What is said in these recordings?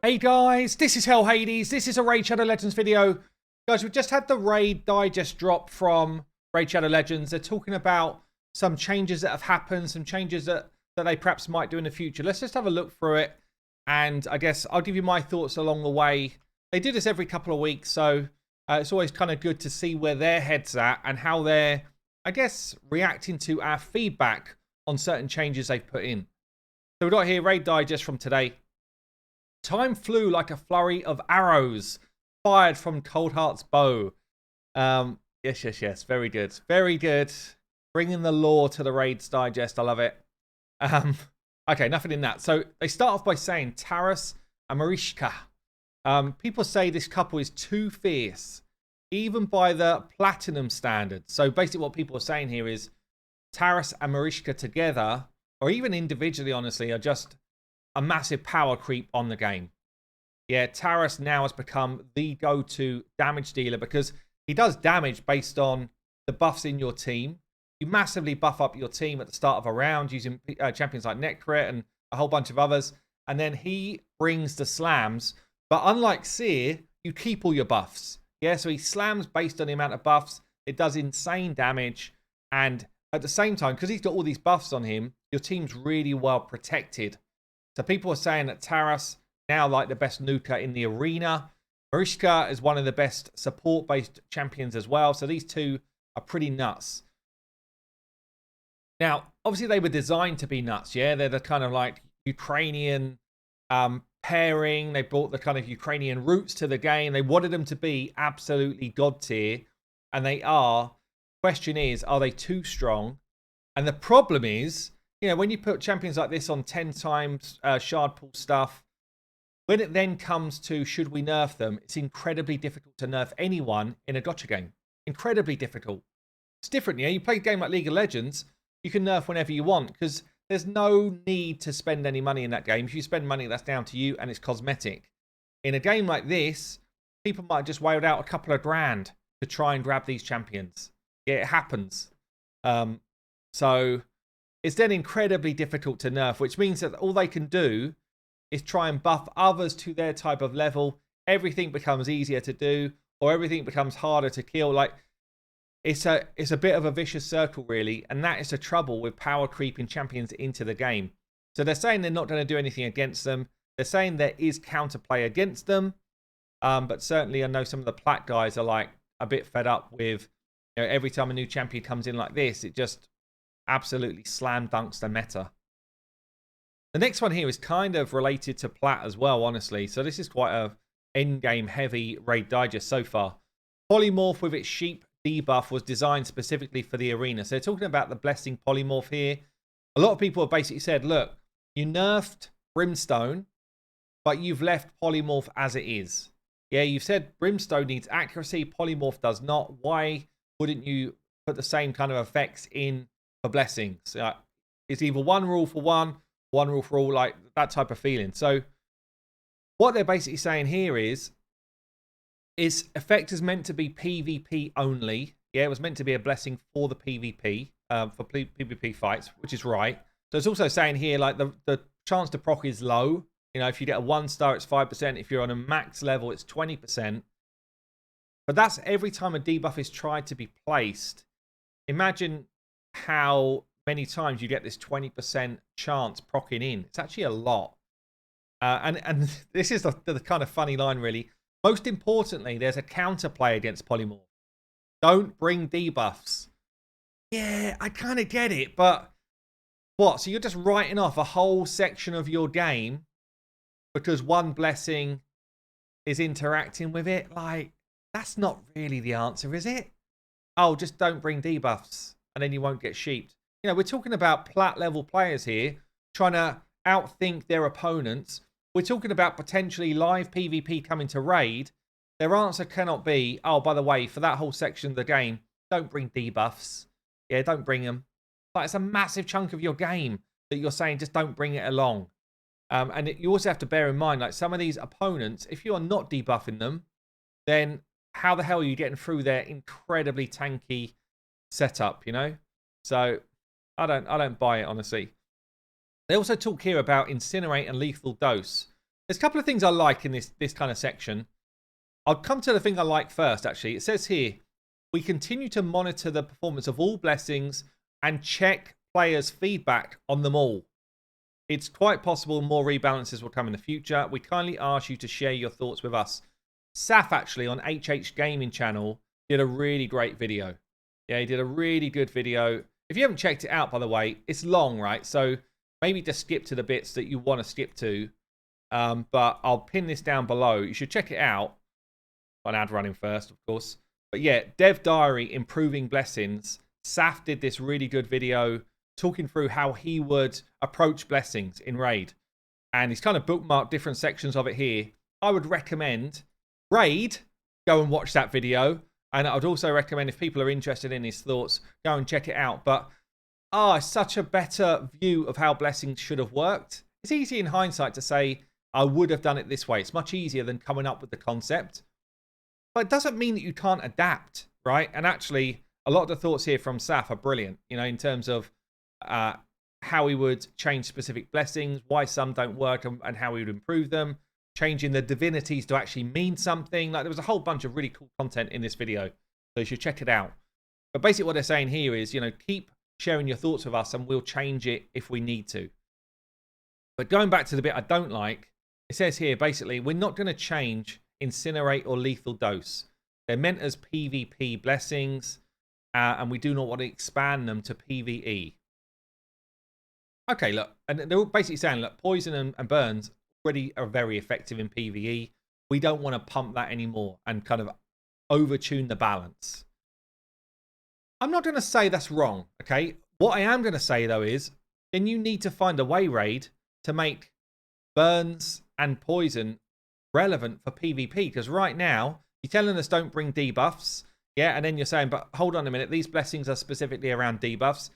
Hey guys, this is Hell Hades. This is a Raid Shadow Legends video. Guys, we've just had the Raid Digest drop from Raid Shadow Legends. They're talking about some changes that have happened, some changes that they perhaps might do in the future. Let's just have a look through it. And I guess I'll give you my thoughts along the way. They do this every couple of weeks, so it's always kind of good to see where their head's at and how they're, I guess, reacting to our feedback on certain changes they've put in. So we've got here Raid Digest from today. Time flew like a flurry of arrows fired from Coldheart's bow. Yes. Very good. Very good. Bringing the lore to the Raids Digest. I love it. Okay, nothing in that. So they start off by saying Taras and Marishka. People say this couple is too fierce, even by the platinum standard. So basically what people are saying here is Taras and Marishka together, or even individually, honestly, are just a massive power creep on the game. Yeah, Taras now has become the go-to damage dealer because he does damage based on the buffs in your team. You massively buff up your team at the start of a round using champions like Necrit and a whole bunch of others. And then he brings the slams. But unlike Seer, you keep all your buffs. Yeah, so he slams based on the amount of buffs. It does insane damage. And at the same time, because he's got all these buffs on him, your team's really well protected. So people are saying that Taras now like the best nuker in the arena. Marishka is one of the best support-based champions as well. So these two are pretty nuts. Now, obviously they were designed to be nuts, yeah? They're the kind of like Ukrainian pairing. They brought the kind of Ukrainian roots to the game. They wanted them to be absolutely god tier. And they are. Question is, are they too strong? And the problem is, you know, when you put champions like this on 10 times shard pool stuff, when it then comes to should we nerf them, it's incredibly difficult to nerf anyone in a gotcha game. Incredibly difficult. It's different, yeah? You play a game like League of Legends, you can nerf whenever you want because there's no need to spend any money in that game. If you spend money, that's down to you and it's cosmetic. In a game like this, people might just wailed out a couple of grand to try and grab these champions. Yeah, it happens. So it's then incredibly difficult to nerf, which means that all they can do is try and buff others to their type of level. Everything becomes easier to do, or everything becomes harder to kill. Like it's a bit of a vicious circle, really, and that is the trouble with power creeping champions into the game. So they're saying they're not going to do anything against them. They're saying there is counterplay against them, but certainly I know some of the plat guys are like a bit fed up with, you know, every time a new champion comes in like this, it just absolutely slam dunks the meta. The next one here is kind of related to plat as well, honestly. So this is quite a endgame heavy Raid Digest so far. Polymorph with its sheep debuff was designed specifically for the arena. So they're talking about the Blessing Polymorph here. A lot of people have basically said, look, you nerfed Brimstone, but you've left Polymorph as it is. Yeah, you've said Brimstone needs accuracy, Polymorph does not. Why wouldn't you put the same kind of effects in for Blessings? It's either one rule for one rule for all, like that type of feeling. So what they're basically saying here is effect is meant to be PvP only. Yeah, it was meant to be a blessing for the PvP, for PvP fights, which is right. So it's also saying here, like the chance to proc is low. You know, if you get a 1-star, it's 5%. If you're on a max level, it's 20%. But that's every time a debuff is tried to be placed. Imagine how many times you get this 20% chance proccing in. It's actually a lot. And this is the kind of funny line, really. Most importantly, there's a counterplay against Polymorph. Don't bring debuffs. Yeah, I kind of get it, but what? So you're just writing off a whole section of your game because one blessing is interacting with it? Like, that's not really the answer, is it? Oh, just don't bring debuffs and then you won't get sheeped. You know, we're talking about plat level players here trying to outthink their opponents. We're talking about potentially live PvP coming to raid. Their answer cannot be, oh, by the way, for that whole section of the game, don't bring debuffs. Yeah, don't bring them. Like, it's a massive chunk of your game that you're saying just don't bring it along. And you also have to bear in mind, like some of these opponents, if you are not debuffing them, then how the hell are you getting through their incredibly tanky setup, you know? So I don't buy it, honestly. They also talk here about Incinerate and Lethal Dose. There's a couple of things I like in this kind of section. I'll come to the thing I like first, actually. It says here, we continue to monitor the performance of all blessings and check players' feedback on them all. It's quite possible more rebalances will come in the future. We kindly ask you to share your thoughts with us. Saf, actually, on HH Gaming channel, did a really great video. Yeah, he did a really good video. If you haven't checked it out, by the way, it's long, right? So maybe just skip to the bits that you want to skip to. But I'll pin this down below. You should check it out. An ad running first, of course. But yeah, Dev Diary, Improving Blessings. Saf did this really good video talking through how he would approach blessings in Raid. And he's kind of bookmarked different sections of it here. I would recommend Raid, go and watch that video. And I would also recommend, if people are interested in his thoughts, go and check it out. But, it's such a better view of how blessings should have worked. It's easy in hindsight to say, I would have done it this way. It's much easier than coming up with the concept. But it doesn't mean that you can't adapt, right? And actually, a lot of the thoughts here from Saf are brilliant, you know, in terms of how he would change specific blessings, why some don't work, and how he would improve them, changing the divinities to actually mean something. Like, there was a whole bunch of really cool content in this video, so you should check it out. But basically what they're saying here is, you know, keep sharing your thoughts with us and we'll change it if we need to. But going back to the bit I don't like, it says here, basically, we're not going to change Incinerate or Lethal Dose. They're meant as PvP blessings, and we do not want to expand them to PvE. Okay, look, and they're all basically saying, look, Poison and Burns already are very effective in PvE. We don't want to pump that anymore and kind of overtune the balance. I'm not going to say that's wrong, okay? What I am going to say, though, is then you need to find a way, Raid, to make Burns and Poison relevant for PvP, because right now you're telling us don't bring debuffs, yeah, and then you're saying, but hold on a minute, these blessings are specifically around debuffs.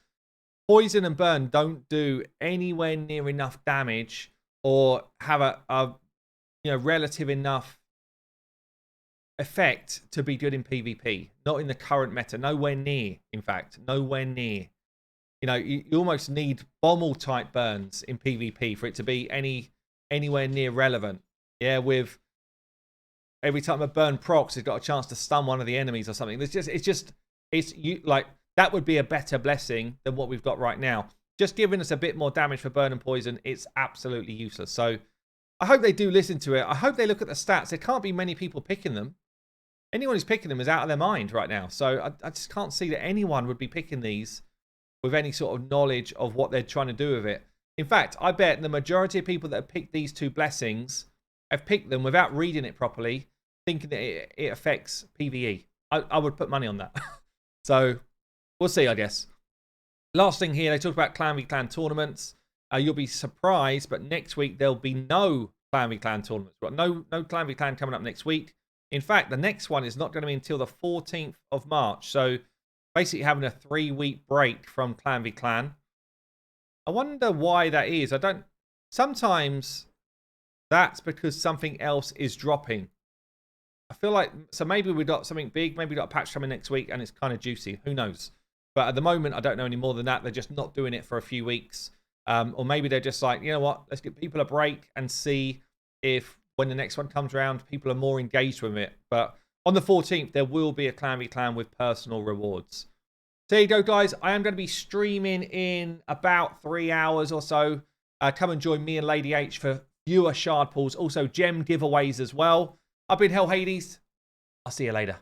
Poison and Burn don't do anywhere near enough damage or have a you know, relative enough effect to be good in PvP. Not in the current meta, nowhere near. In fact, nowhere near. You know, you almost need Bommel type burns in PvP for it to be anywhere near relevant. Yeah, with every time a burn procs, it's got a chance to stun one of the enemies or something. It's you, like, that would be a better blessing than what we've got right now. Just giving us a bit more damage for burn and poison, it's absolutely useless. So I hope they do listen to it. I hope they look at the stats. There can't be many people picking them. Anyone who's picking them is out of their mind right now. So I just can't see that anyone would be picking these with any sort of knowledge of what they're trying to do with it. In fact, I bet the majority of people that have picked these two blessings have picked them without reading it properly, thinking that it affects PvE. I would put money on that. So we'll see, I guess. Last thing here, they talk about Clan v Clan tournaments. You'll be surprised, but next week there'll be no Clan v Clan tournaments. We've got no Clan v Clan coming up next week. In fact, the next one is not going to be until the 14th of March. So basically having a 3-week break from Clan v Clan. I wonder why that is. Sometimes that's because something else is dropping. I feel like, so maybe we got something big, maybe we got a patch coming next week and it's kind of juicy. Who knows? But at the moment, I don't know any more than that. They're just not doing it for a few weeks. Or maybe they're just like, you know what, let's give people a break and see if when the next one comes around, people are more engaged with it. But on the 14th, there will be a Clan v Clan with personal rewards. So there you go, guys. I am going to be streaming in about 3 hours or so. Come and join me and Lady H for viewer shard pulls, also gem giveaways as well. I've been Hell Hades. I'll see you later.